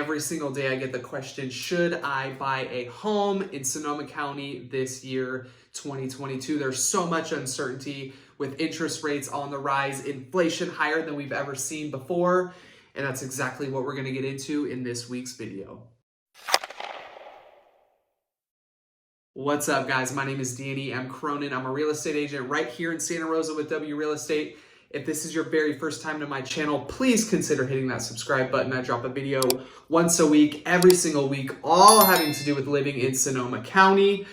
every single day I get the question, should I buy a home in Sonoma County this year, 2022? There's so much uncertainty with interest rates on the rise, inflation higher than we've ever seen before, and that's exactly what we're gonna get into in this week's video. What's up, guys? My name is Danny M. Cronin. I'm a real estate agent right here in Santa Rosa with W Real Estate. If this is your very first time to my channel, please consider hitting that subscribe button. I drop a video once a week, every single week, all having to do with living in Sonoma County.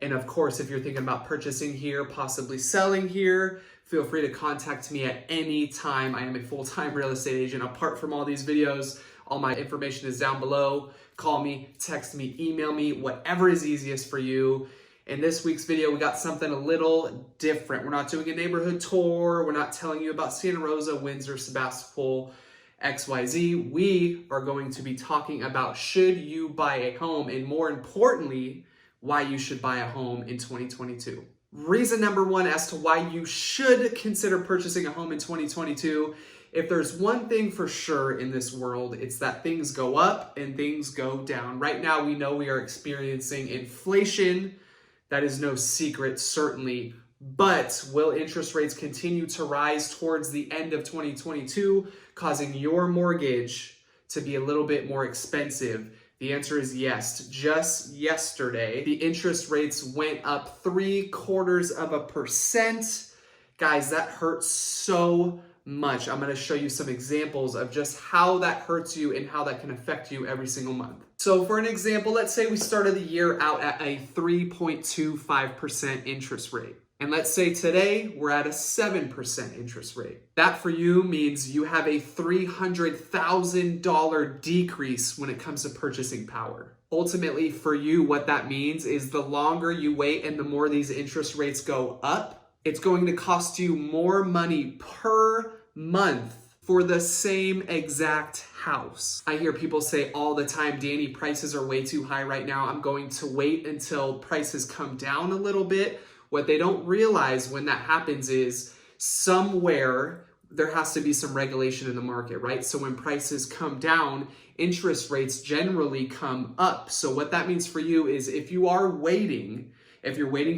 And of course, if you're thinking about purchasing here, possibly selling here, feel free to contact me at any time. I am a full-time real estate agent. Apart from all these videos, all my information is down below. Call me, text me, email me, whatever is easiest for you. In this week's video, we got something a little different. We're not doing a neighborhood tour. We're not telling you about Santa Rosa, Windsor, Sebastopol, XYZ. We are going to be talking about should you buy a home, and more importantly, why you should buy a home in 2022. Reason number one as to why you should consider purchasing a home in 2022. If there's one thing for sure in this world, it's that things go up and things go down. Right now, we know we are experiencing inflation. That is no secret, certainly. But will interest rates continue to rise towards the end of 2022, causing your mortgage to be a little bit more expensive? The answer is yes. Just yesterday, the interest rates went up 0.75%. Guys, that hurts so much. I'm going to show you some examples of just how that hurts you and how that can affect you every single month. So for an example, let's say we started the year out at a 3.25% interest rate. And let's say today we're at a 7% interest rate. That for you means you have a $300,000 decrease when it comes to purchasing power. Ultimately for you, what that means is the longer you wait and the more these interest rates go up, it's going to cost you more money per month for the same exact house. I hear people say all the time, Danny, prices are way too high right now. I'm going to wait until prices come down a little bit. What they don't realize when that happens is somewhere there has to be some regulation in the market, right? So when prices come down, interest rates generally come up. So what that means for you is if you're waiting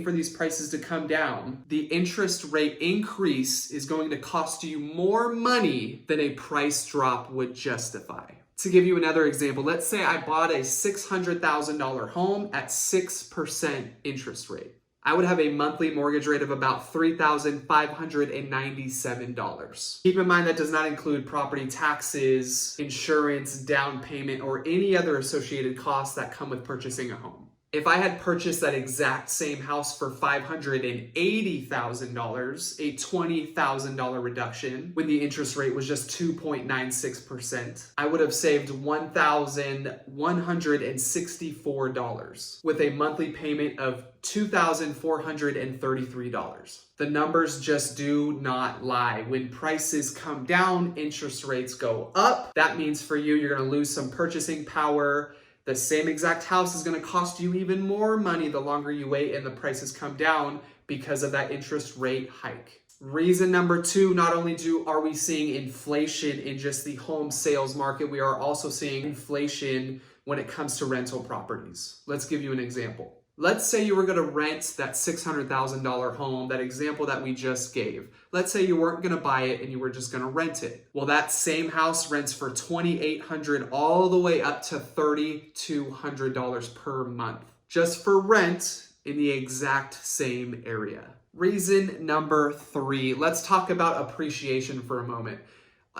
for these prices to come down, the interest rate increase is going to cost you more money than a price drop would justify. To give you another example, let's say I bought a $600,000 home at 6% interest rate. I would have a monthly mortgage rate of about $3,597. Keep in mind that does not include property taxes, insurance, down payment, or any other associated costs that come with purchasing a home. If I had purchased that exact same house for $580,000, a $20,000 reduction when the interest rate was just 2.96%, I would have saved $1,164 with a monthly payment of $2,433. The numbers just do not lie. When prices come down, interest rates go up. That means for you, you're going to lose some purchasing power. The same exact house is going to cost you even more money the longer you wait and the prices come down because of that interest rate hike. Reason number two, not only are we seeing inflation in just the home sales market, we are also seeing inflation when it comes to rental properties. Let's give you an example. Let's say you were going to rent that $600,000 home, that example that we just gave. Let's say you weren't going to buy it and you were just going to rent it. Well, that same house rents for $2,800 all the way up to $3,200 per month, just for rent in the exact same area. Reason number three, let's talk about appreciation for a moment.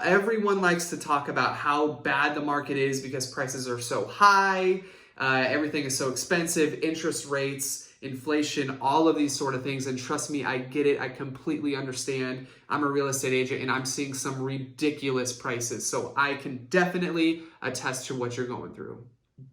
Everyone likes to talk about how bad the market is because prices are so high. Everything is so expensive, interest rates, inflation, all of these sort of things. And trust me, I get it. I completely understand. I'm a real estate agent and I'm seeing some ridiculous prices. So I can definitely attest to what you're going through.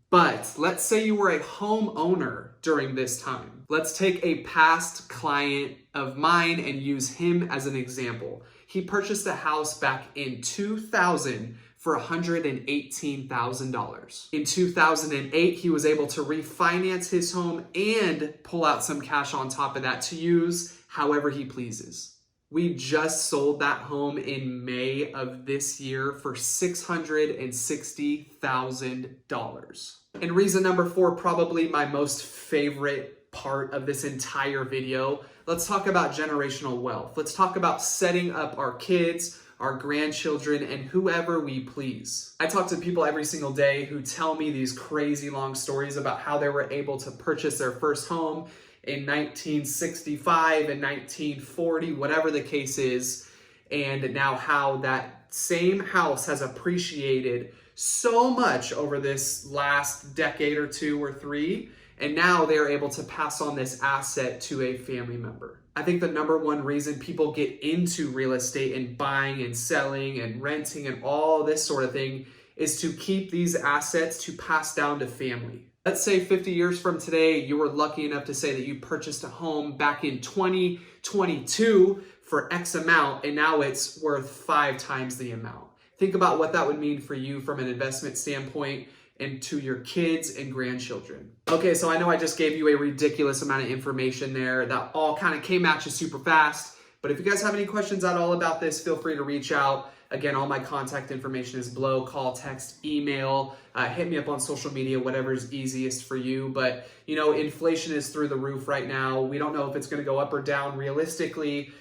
But let's say you were a homeowner during this time. Let's take a past client of mine and use him as an example. He purchased a house back in 2000 for $118,000. In 2008, he was able to refinance his home and pull out some cash on top of that to use however he pleases. We just sold that home in May of this year for $660,000. And reason number 4, probably my most favorite part of this entire video, let's talk about generational wealth. Let's talk about setting up our kids, our grandchildren, and whoever we please. I talk to people every single day who tell me these crazy long stories about how they were able to purchase their first home in 1965 and 1940, whatever the case is, and now how that same house has appreciated so much over this last decade or 2 or 3, and now they're able to pass on this asset to a family member. I think the number one reason people get into real estate and buying and selling and renting and all this sort of thing is to keep these assets to pass down to family. Let's say 50 years from today, you were lucky enough to say that you purchased a home back in 2022 for X amount, and now it's worth 5 times the amount. Think about what that would mean for you from an investment standpoint and to your kids and grandchildren. Okay, so I know I just gave you a ridiculous amount of information there that all kind of came at you super fast, but if you guys have any questions at all about this, feel free to reach out. Again, all my contact information is below. Call, text, email, hit me up on social media, whatever is easiest for you. But, you know, inflation is through the roof right now. We don't know if it's going to go up or down. Realistically,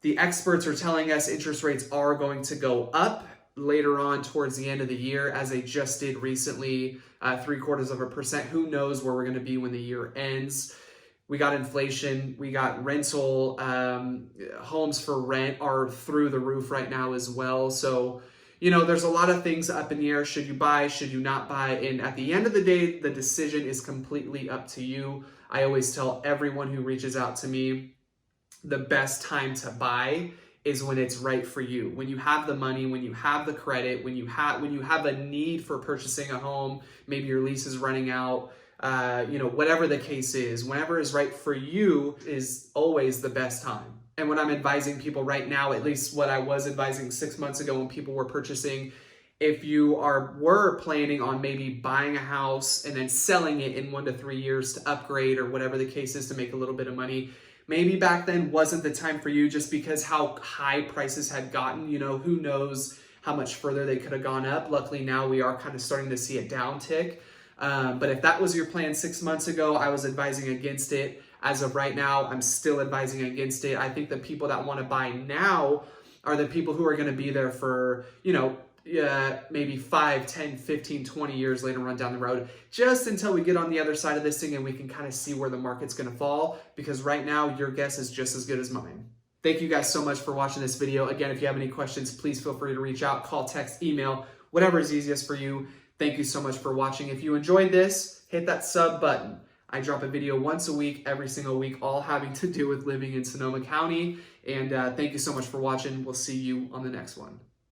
the experts are telling us interest rates are going to go up later on towards the end of the year, as they just did recently, 0.75%. Who knows where we're going to be when the year ends? We got inflation, we got rental, homes for rent are through the roof right now as well. So, you know, there's a lot of things up in the air. Should you buy, should you not buy? And at the end of the day, the decision is completely up to you. I always tell everyone who reaches out to me, the best time to buy is when it's right for you. When you have the money, when you have the credit, when you have a need for purchasing a home, maybe your lease is running out, you know, whatever the case is, whenever is right for you is always the best time. And what I'm advising people right now, at least what I was advising 6 months ago when people were purchasing, if you were planning on maybe buying a house and then selling it in 1 to 3 years to upgrade or whatever the case is to make a little bit of money, maybe back then wasn't the time for you just because how high prices had gotten. You know, who knows how much further they could have gone up. Luckily now we are kind of starting to see a downtick. But if that was your plan 6 months ago, I was advising against it. As of right now, I'm still advising against it. I think the people that want to buy now are the people who are going to be there for, you know, maybe 5, 10, 15, 20 years later on down the road, just until we get on the other side of this thing and we can kind of see where the market's going to fall. Because right now, your guess is just as good as mine. Thank you guys so much for watching this video. Again, if you have any questions, please feel free to reach out, call, text, email, whatever is easiest for you. Thank you so much for watching. If you enjoyed this, hit that sub button. I drop a video once a week, every single week, all having to do with living in Sonoma County. And thank you so much for watching. We'll see you on the next one.